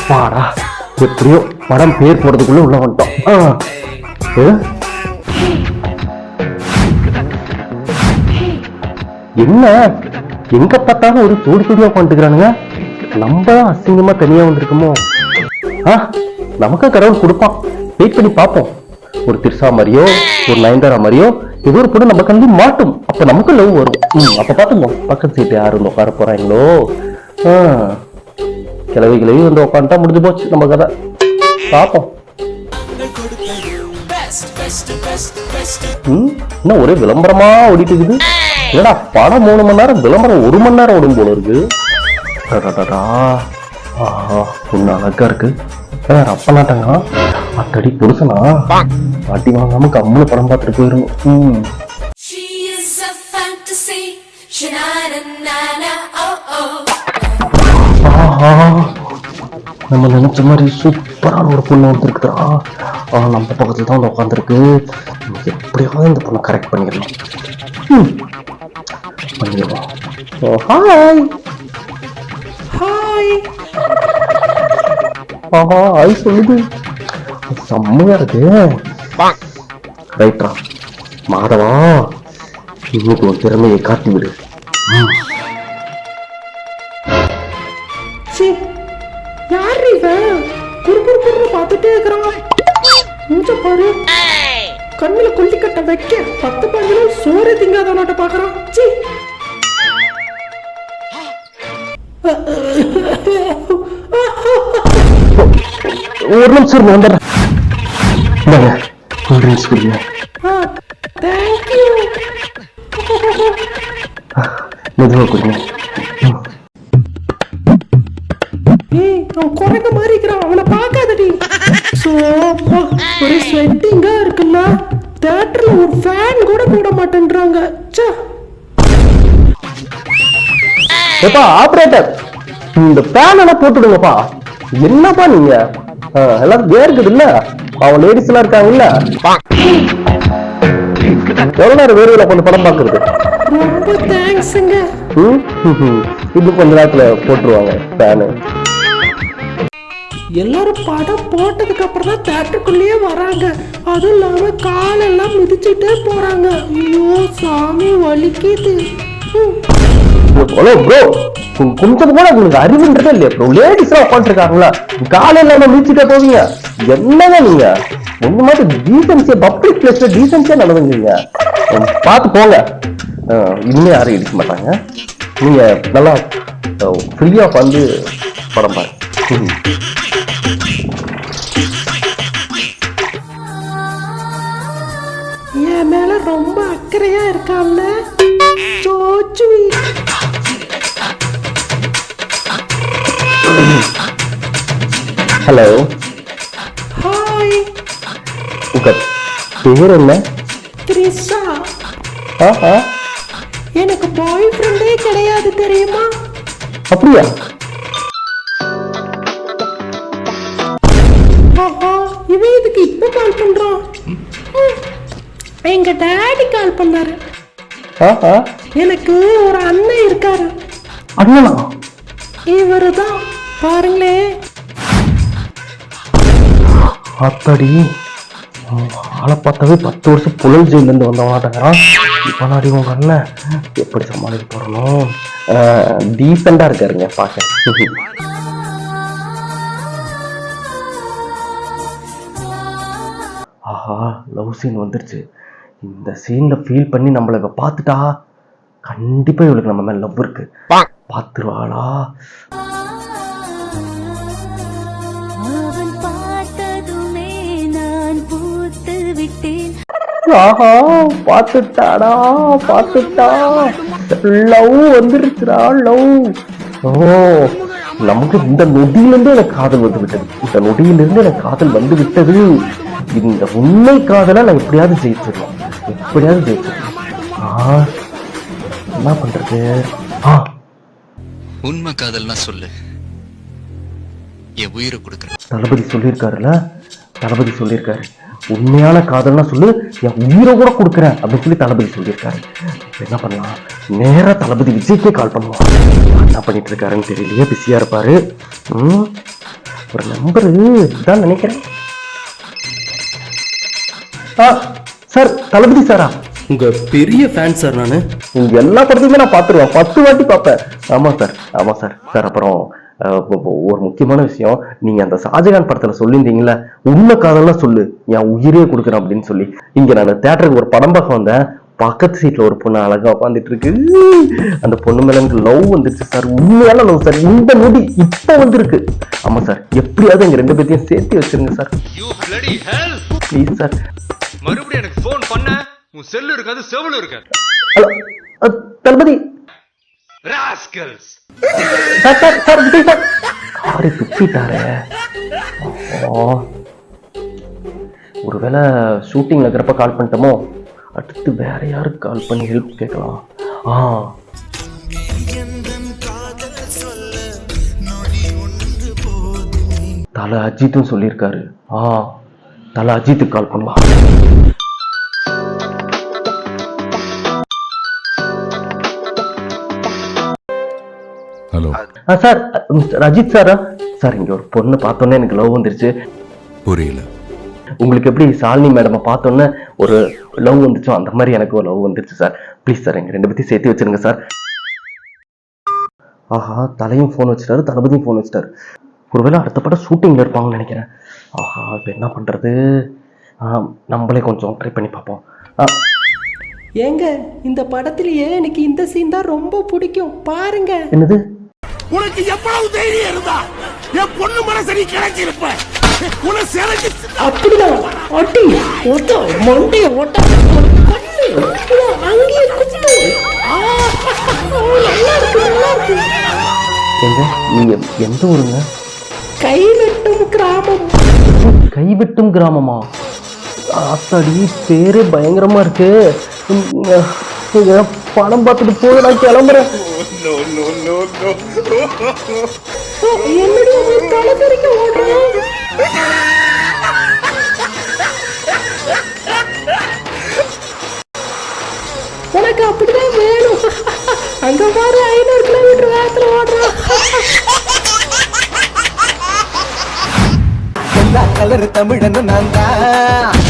பாடா எப்படியோ படம் பேர் போறதுக்குள்ள உள்ள வந்துட்டோம். என்ன எங்க பார்த்தாலும் ஒரு தோடி தோடியா உட்காந்துக்கிறானுங்க. நம்ம தான் அசிங்கமா தனியா வந்திருக்கோமோ. நமக்கு கடவுள் கொடுப்பான், வெயிட் பண்ணி பார்ப்போம். ஒரு திர்சா மாதிரியோ ஒரு நயன்தாரா மாதிரியோ ஏதோ ஒரு பொண்ணு நம்ம கல்வி மாட்டும். அப்ப நமக்கு லவ் வரும். அப்ப பாத்துங்க பக்கத்து சீட்டு யாரு வந்து உட்கார போறாங்களோ. கிளவி கிளவி வந்து உட்காந்துட்டா முடிஞ்சு போச்சு நம்ம கதை. பார்ப்போம். என்ன ஒரே விளம்பரமா ஓடிட்டு இருக்குது. ஏடா படம் 3 மணி நேரம், விளம்பரம் 1 மணி நேரம் ஓடும் போல இருக்கு. பொண்ணு அழகா இருக்கு. அப்பனாட்டாங்க அத்தடி புருஷனா பாட்டி வாங்காம கம்முனு படம் பார்த்துட்டு போயிரும். நம்ம நினைச்ச மாதிரி சூப்பரான ஒரு பொண்ணு வந்துருக்குதா. நம்ம பக்கத்துல தான் வந்து உட்காந்துருக்கு. எப்படியாவது இந்த பொண்ணை கரெக்ட் பண்ணிடலாம். Hi hi. ஹாய் சொல்லுது. செம்மையா இருக்கு. ரைட்டா மாதவா, இன்னைக்கு ஒரு திறமையை காட்டி விடு. யாரு இவன் குறுகுறு பார்த்துட்டே இருக்கிறான். மூச்ச பாரு, கண்ணுல கொல்லி கட்ட வைக்க 10-15 நாள் சோறு திங்காதவனாட்ட பாக்குறான். ஒரு நிமிஷம் வந்துடுறேன். மெதுவா கொடுங்க. அவன் குறைக்க மாதிரி இருக்கிறான், அவனை பார்க்காதடி. ஒரு ஸ்வெட்டிங்கா இருக்குல்ல, தியேட்டர்ல ஒரு ஃபேன் கூட போட மாட்டேன்றாங்க. ஆபரேட்டர், இந்த ஃபேன் எல்லாம் போட்டுடுங்கப்பா. என்னப்பா நீங்க எல்லாம் வேர்க்குது இல்ல? அவன் லேடிஸ் எல்லாம் இருக்காங்கல்ல. எவ்வளவு நேரம் வேர்வையில கொஞ்சம் படம் பாக்குறது. ரொம்ப தேங்க்ஸ்ங்க. இது கொஞ்ச நேரத்துல போட்டுருவாங்க ஃபேனு. எல்லாரும் படம் போட்டதுக்கு அப்புறம் தான் தியேட்டருக்குள்ளேயே வராங்க. அதுவும் இல்லாம காலெல்லாம் மிதிச்சுட்டே போறாங்க. ஐயோ சாமி வலிக்குது. கொஞ்சம் கூட உங்களுக்கு அறிவுன்றதே இல்லையா ப்ரோ? லேடிஸ் எல்லாம் உட்காந்துருக்காங்களா, காலையில மிதிச்சுட்டே போவீங்க. என்னங்க நீங்க ஒண்ணு மாதிரி டீசன்சியா, பப்ளிக் பிளேஸ்ல டீசன்சியா நடந்துங்க. பார்த்து போங்க. இனிமே யாரும் இடிக்க மாட்டாங்க. நீங்க நல்லா ஃப்ரீயா வந்து படம் பாருங்க. என் மேல ரொம்ப அக்கறையா இருக்கான்ல. ஹலோ. ஹாய். உங்க பேர் என்ன? கிரிஷா. எனக்கு பாய் ஃப்ரெண்டே கிடையாது தெரியுமா? அப்படியா? இவன் இதுக்கு இப்ப கால் பண்றான். எங்க டாடி கால் பண்ணாரு. எனக்கு ஒரு அண்ணன் இருக்காரு. அண்ணனா? இவருதான் பாருங்களே. அத்தடி ஆளை பார்த்தாவே 10 வருஷம் புழல் ஜெயில இருந்து வந்தவனாட்டங்கிறான். இப்ப நாடி உங்க அண்ணன் எப்படி சமாளிக்க போறணும்? டீசெண்டா இருக்காருங்க பாக்க. ஆஹா, லவ் சீன் வந்துருச்சு. இந்த சீன்ல ஃபீல் பண்ணி நம்மள இவ பார்த்துட்டா கண்டிப்பா இவளுக்கு நம்ம மேல லவ் இருக்கு. பார்த்துருவாளா? ஆஹா, பார்த்துட்டாடா, பார்த்துட்டா. Love வந்துருச்சுடா, love. ஓ, நமக்கு இந்த நொடியிலிருந்து எனக்கு காதல் வந்து விட்டது. இந்த நொடியிலிருந்து எனக்கு காதல் வந்து விட்டது. இந்த உண்மை காதலை நான் எப்படியாவது ஜெயிச்சிடலாம், எப்படியாவது ஜெயிச்சிடலாம். என்ன பண்றது? உண்மை காதல்னா சொல்லு, என் உயிரை கொடுக்குறேன். தளபதி சொல்லியிருக்காருல்ல, தளபதி சொல்லியிருக்காரு, உண்மையான காதல்னா சொல்லு, என் உயிரை கூட கொடுக்குறேன் அப்படின்னு சொல்லி தளபதி சொல்லியிருக்காரு. என்ன பண்ணலாம்? நேரா தளபதி விஜய்க்கே கால் பண்ணுவோம். என்ன பண்ணிட்டு இருக்காருன்னு தெரியலையே, பிஸியா இருப்பாரு. ஒரு நம்பரு தான் நினைக்கிறேன். சார், தளபதி சாரா? உங்க பெரிய ஃபேன் சார் நானு. உங்க எல்லா படத்தையுமே நான் பார்த்துருவேன், 10 வாட்டி பார்ப்பேன். ஆமா சார். சார் அப்புறம் ஒரு முக்கியமான விஷயம், நீங்க அந்த ஷாஜகான் படத்துல சொல்லியிருந்தீங்கல்ல, உண்மை காதெல்லாம் சொல்லு, என் உயிரே கொடுக்குறேன் அப்படின்னு சொல்லி. இங்க நான் தியேட்டருக்கு ஒரு படம் பார்க்க வந்தேன். பக்கத்து சீட்ல ஒரு பொண்ணு அழகா உட்காந்துட்டு இருக்கு. அந்த பொண்ணு மேல எனக்கு லவ் வந்துருச்சு சார், உண்மையான லவ் சார். இந்த நொடி இப்ப வந்திருக்கு. ஆமா சார், எப்படியாவது எங்க 2 பேத்தையும் சேர்த்து வச்சிருங்க சார். Please sir. மறுபடியும் எனக்கு போன் பண்ண, உன் செல்லு இருக்காது, செவலு இருக்காது. ஹலோ தளபதி. ராஸ்கல்ஸ். சார் விஜய் சார் காரை துப்பிட்டாரே. ஒருவேளை ஷூட்டிங்ல இருக்கிறப்ப கால் பண்ணிட்டோமோ. அடுத்து வேற யாருக்கு கால் பண்ணி ஹெல்ப் கேட்கலாம்? தல அஜித்தும் சொல்லியிருக்காரு. தல அஜித்துக்கு கால் பண்ணலாம். ஹலோ சார், மிஸ்டர் அஜித் சாரா? சார், இங்க ஒரு பொண்ணு பார்த்தோன்னே எனக்கு லவ் வந்துருச்சு. புரியல. உங்களுக்கு எப்படி சாலினி மேடமை பார்த்தோன்னே ஒரு லவ் வந்துச்சோ அந்த மாதிரி எனக்கு ஒரு லவ் வந்துருச்சு சார். ப்ளீஸ் சார், எங்க 2 பேத்தையும் சேர்த்து வச்சிருங்க சார். ஆஹா, தலையும் ஃபோன் வச்சுட்டாரு, தளபதியும் ஃபோன் வச்சுட்டாரு. ஒருவேளை அடுத்த படம் ஷூட்டிங்ல இருப்பாங்கன்னு நினைக்கிறேன். ஆஹா, இப்போ என்ன பண்றது? நம்மளே கொஞ்சம் ட்ரை பண்ணி பார்ப்போம். ஏங்க, இந்த படத்திலேயே எனக்கு இந்த சீன் தான் ரொம்ப பிடிக்கும், பாருங்க. என்னது? உனக்கு எவ்வளவு தைரியம் இருந்தா என் பொண்ணு மனசரி கிடைச்சிருப்ப. அப்படிதான் அடி ஓட்ட மண்டைய ஓட்ட அங்கே குத்து. நல்லா இருக்கு. எங்க நீங்க எந்த ஊருங்க? கைவெட்டும் கிராமம். கைவெட்டும் கிராமமா? ஆத்தாடி, பேரே பயங்கரமா இருக்கு. படம் பார்த்துட்டு போய் நான் கிளம்புறேன். என்னடி தலை தெரிக்க ஓடுறேன். உனக்கு அப்படிதான் வேணும். அங்க பாரு, 500 கிலோமீட்டர் வேகத்துல ஓடுறான். எல்லா கலர் தமிழனும் நான் தான்.